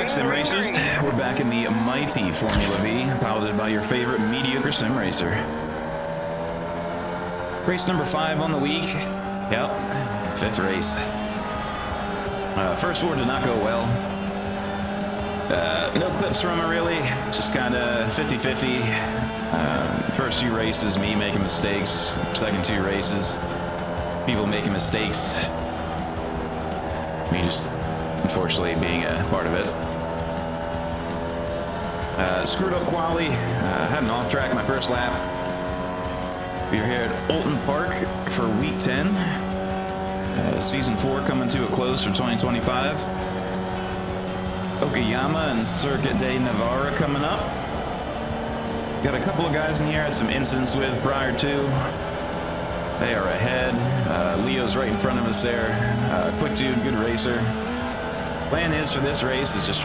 Sim Racers, we're back in the Mighty Formula V, piloted by your favorite mediocre sim racer. Race number 5 on the week. Yep, 5th race. First four did not go well. No clips from it really, just kind of 50-50. First 2 races, me making mistakes. Second 2 races, people making mistakes. Me just, unfortunately, being a part of it. Screwed up quali, had an off track in my first lap. We're here at Oulton Park for week 10. Season 4 coming to a close for 2025. Okayama and Circuit de Navarra coming up. Got a couple of guys in here I had some incidents with prior to. They are ahead. Leo's right in front of us there. Quick dude, good racer. Plan is for this race is just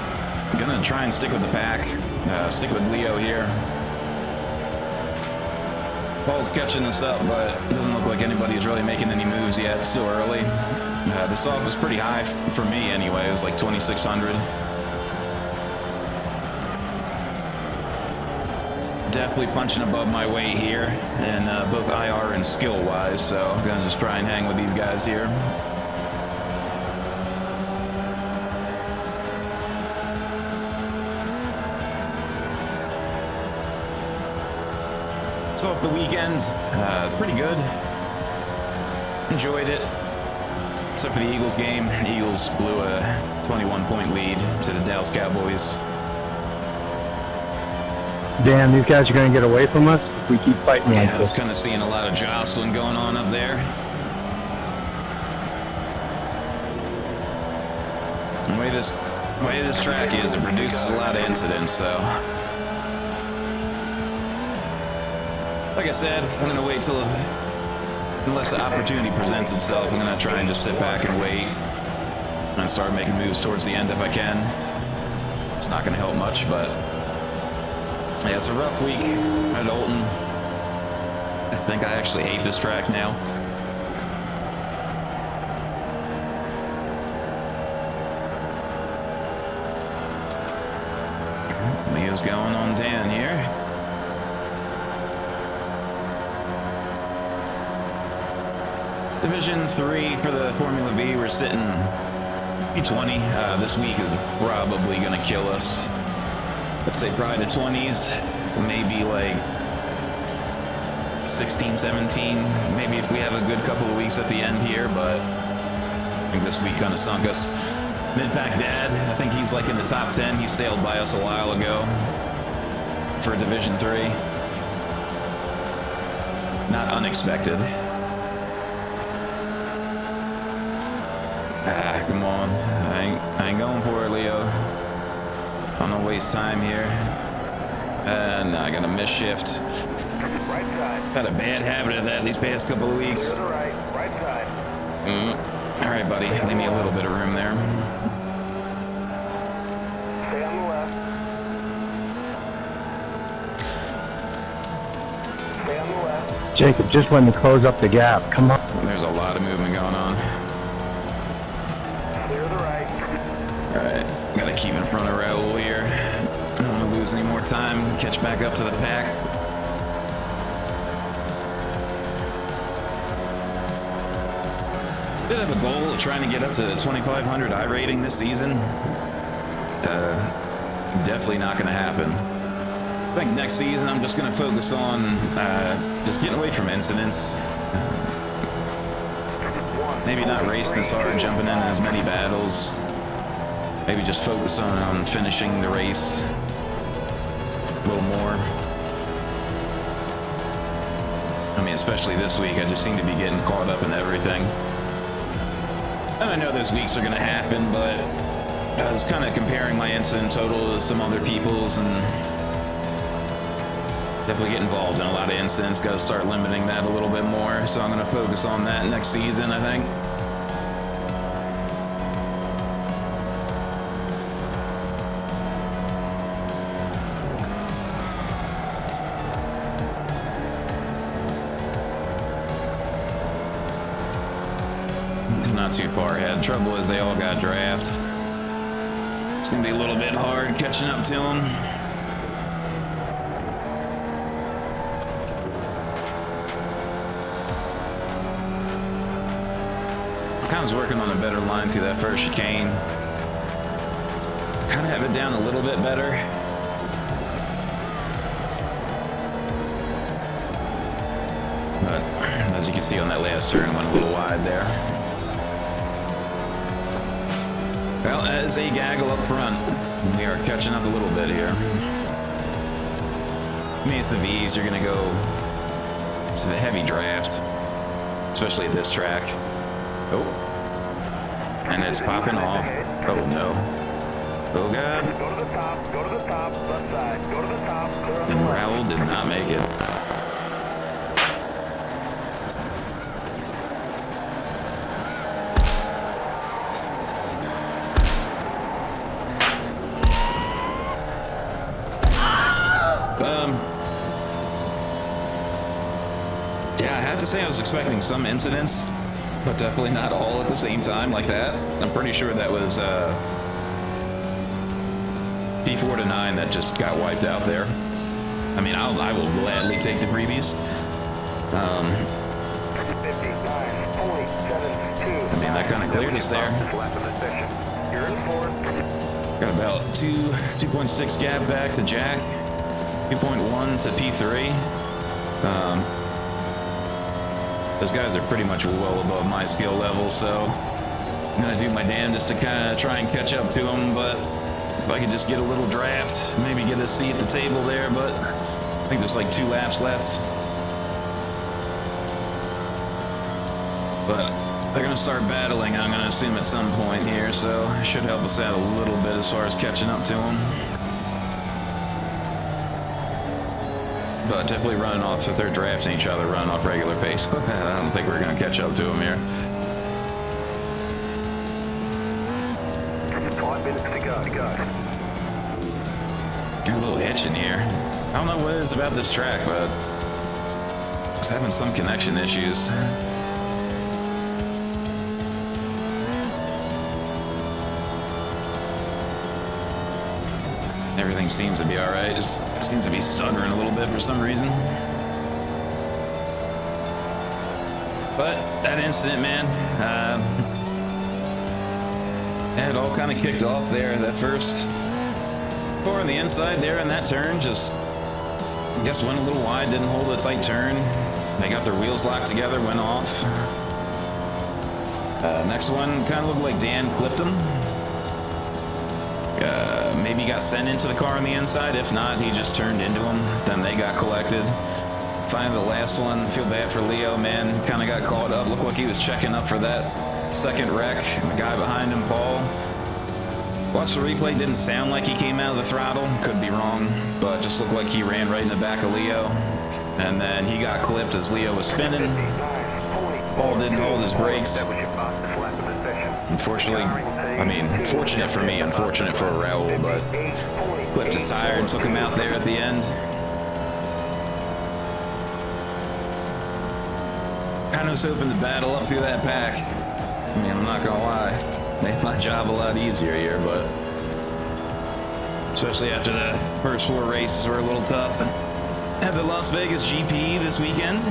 gonna try and stick with the pack. Stick with Leo here. Paul's catching us up, but it doesn't look like anybody's really making any moves yet. It's still early. The soft was pretty high for me anyway. It was like 2,600. Definitely punching above my weight here, and both IR and skill-wise, so I'm gonna just try and hang with these guys here. So off the weekend, pretty good. Enjoyed it. Except for the Eagles game. Eagles blew a 21-point lead to the Dallas Cowboys. Damn, these guys are going to get away from us if we keep fighting like I this. was kind of seeing a lot of jostling going on up there. The way this track is, it produces a lot of incidents, so... Like I said, I'm going to wait till... Unless the opportunity presents itself, I'm going to try and just sit back and wait. And start making moves towards the end if I can. It's not going to help much, but... Yeah, it's a rough week at Oulton. I think I actually hate this track now. Leo's going on Dan here. Division 3 for the Formula V, we're sitting P20. This week is probably going to kill us. Let's say probably the 20s, maybe like 16, 17, maybe if we have a good couple of weeks at the end here, but I think this week kind of sunk us. Mid-pack Dad, I think he's like in the top 10. He sailed by us a while ago for Division 3. Not unexpected. Come on. I ain't going for it, Leo. I'm gonna waste time here. And I got a miss shift. Right side. Had a bad habit of that these past couple of weeks. To the right, right side. All right, buddy. Leave me a little bit of room there. Stay on the left. Stay on the left. Jacob, just when to close up the gap. Come on. There's a lot of movement going on. Clear the right. All right. Gotta keep in front of Raul here. I don't want to lose any more time. Catch back up to the pack. Did have a goal of trying to get up to 2,500 iRating this season. Definitely not going to happen. I think next season I'm just going to focus on just getting away from incidents. Maybe not racing as hard, jumping in as many battles. Maybe just focus on finishing the race a little more. I mean, especially this week, I just seem to be getting caught up in everything. And I know those weeks are going to happen, but I was kind of comparing my incident total to some other people's and definitely get involved in a lot of incidents. Got to start limiting that a little bit more. So I'm going to focus on that next season, I think. Not too far ahead. Trouble is they all got draft. Just gonna be a little bit hard catching up to him. I was working on a better line through that first chicane. Kind of have it down a little bit better. But as you can see on that last turn, I went a little wide there. Well, as a gaggle up front, we are catching up a little bit here. I mean, it's the V's, you're gonna go, it's a heavy draft, especially at this track. Oh, and it's popping off. Oh no. Oh god. Go to the top, go to the top, left side, go to the top, clear on the And left. Raoul did not make it. Yeah, I have to say I was expecting some incidents, but definitely not all at the same time like that. I'm pretty sure that was P4 to 9 that just got wiped out there. I mean, I will gladly take the freebies. 59, 47, 2. I mean, that kind of cleared us there. You're in fourth. Got about 2.6 gap back to Jack, 2.1 to P3. Those guys are pretty much well above my skill level, so I'm gonna do my damnedest to kind of try and catch up to them. But if I could just get a little draft, maybe get a seat at the table there. But I think there's like 2 laps left. But they're gonna start battling, I'm gonna assume at some point here, so it should help us out a little bit as far as catching up to them. But definitely running off, if they're drafting each other, running off regular pace. I don't think we're gonna catch up to them here. 5 minutes to go. Got a little hitch in here. I don't know what it is about this track, but it's having some connection issues. Everything seems to be alright, just seems to be stuttering a little bit for some reason. But that incident, man, it all kind of kicked off there. That first car on the inside there in that turn just, I guess, went a little wide, didn't hold a tight turn. They got their wheels locked together, went off. Next one kind of looked like Dan clipped him. Maybe got sent into the car on the inside. If not, he just turned into him. Then they got collected. Finally, the last one, feel bad for Leo, man. Kind of got caught up. Looked like he was checking up for that second wreck. The guy behind him, Paul. Watched the replay. Didn't sound like he came out of the throttle. Could be wrong, but just looked like he ran right in the back of Leo. And then he got clipped as Leo was spinning. Paul didn't hold his brakes. Unfortunately, I mean, fortunate for me, unfortunate for Raoul, but clipped his tire and took him out there at the end. Kind of was hoping to battle up through that pack. I mean, I'm not gonna lie, made my job a lot easier here, but especially after the first 4 races were a little tough. And had the Las Vegas GP this weekend.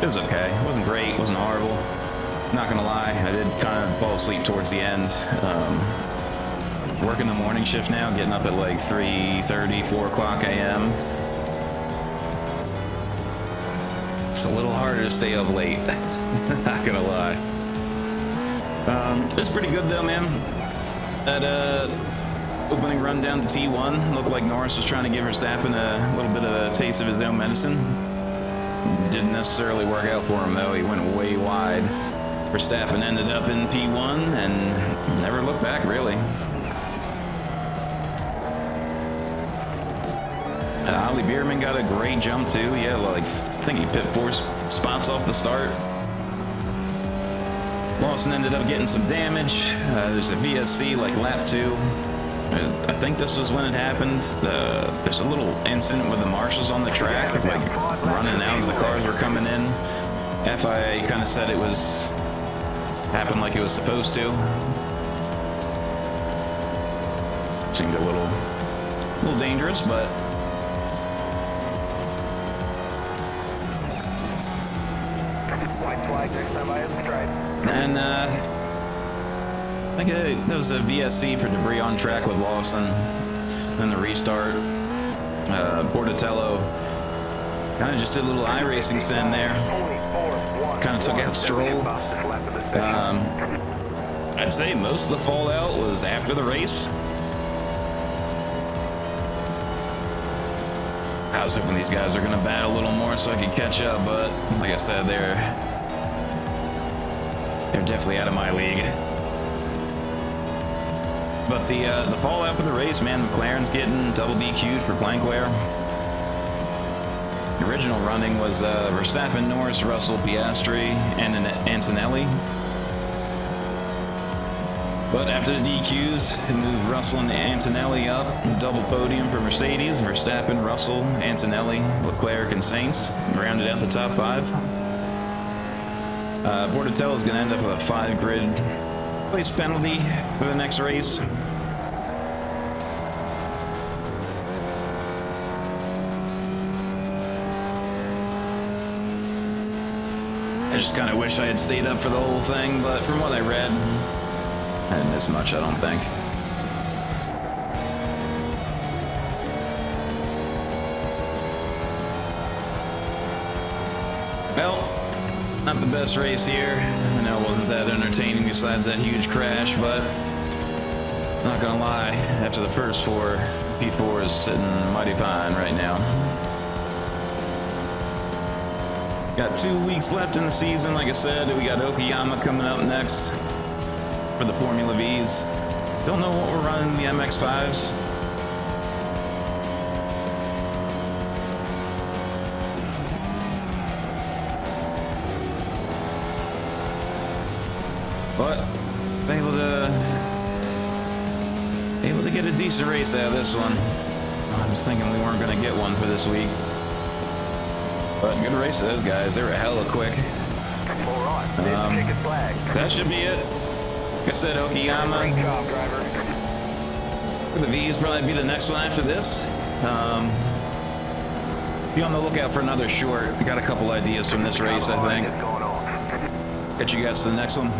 It was okay. It wasn't great. It wasn't horrible. Not gonna lie, I did kind of fall asleep towards the end. Working the morning shift now, getting up at like 3:30, 4 o'clock a.m. It's a little harder to stay up late. Not gonna lie. It's pretty good though, man. That opening run down to T1 looked like Norris was trying to give Verstappen a little bit of a taste of his own medicine. Didn't necessarily work out for him though. He went way wide. Verstappen ended up in P1 and never looked back, really. Ollie Bierman got a great jump too. He had like, I think he pit 4 spots off the start. Lawson ended up getting some damage. There's a VSC like lap 2. I think this was when it happened. There's a little incident with the marshals on the track, like running out as the cars were coming in. FIA kind of said it was happened like it was supposed to. seemed a little dangerous, but White flag next time I hit the stripe. and I think there was a VSC for debris on track with Lawson. Then the restart. Bordatello kind of just did a little iRacing send there. Kind of took out Stroll. I'd say most of the fallout was after the race. I was hoping these guys are going to battle a little more so I could catch up, but like I said, they're definitely out of my league. But the fallout for the race, man, McLaren's getting double DQ'd for plank wear. The original running was Verstappen, Norris, Russell, Piastri, and Antonelli. But after the DQs, it moved Russell and Antonelli up. Double podium for Mercedes, Verstappen, Russell, Antonelli, Leclerc, and Sainz. Rounded out the top 5. Bordatello is going to end up with a 5-grid place penalty for the next race. I just kind of wish I had stayed up for the whole thing, but from what I read, I didn't miss much, I don't think. Well, not the best race here. I know it wasn't that entertaining besides that huge crash, but not gonna lie, after the first 4, P4 is sitting mighty fine right now. Got 2 weeks left in the season. Like I said, we got Okayama coming up next for the Formula V's. Don't know what we're running the MX-5s. But I was able to get a decent race out of this one. I was thinking we weren't going to get one for this week. But good race to those guys. They were hella quick. That should be it. Like I said, Okayama. Great job, driver. The V's probably be the next one after this. Be on the lookout for another short. I got a couple ideas from this race, I think. Catch you guys to the next one.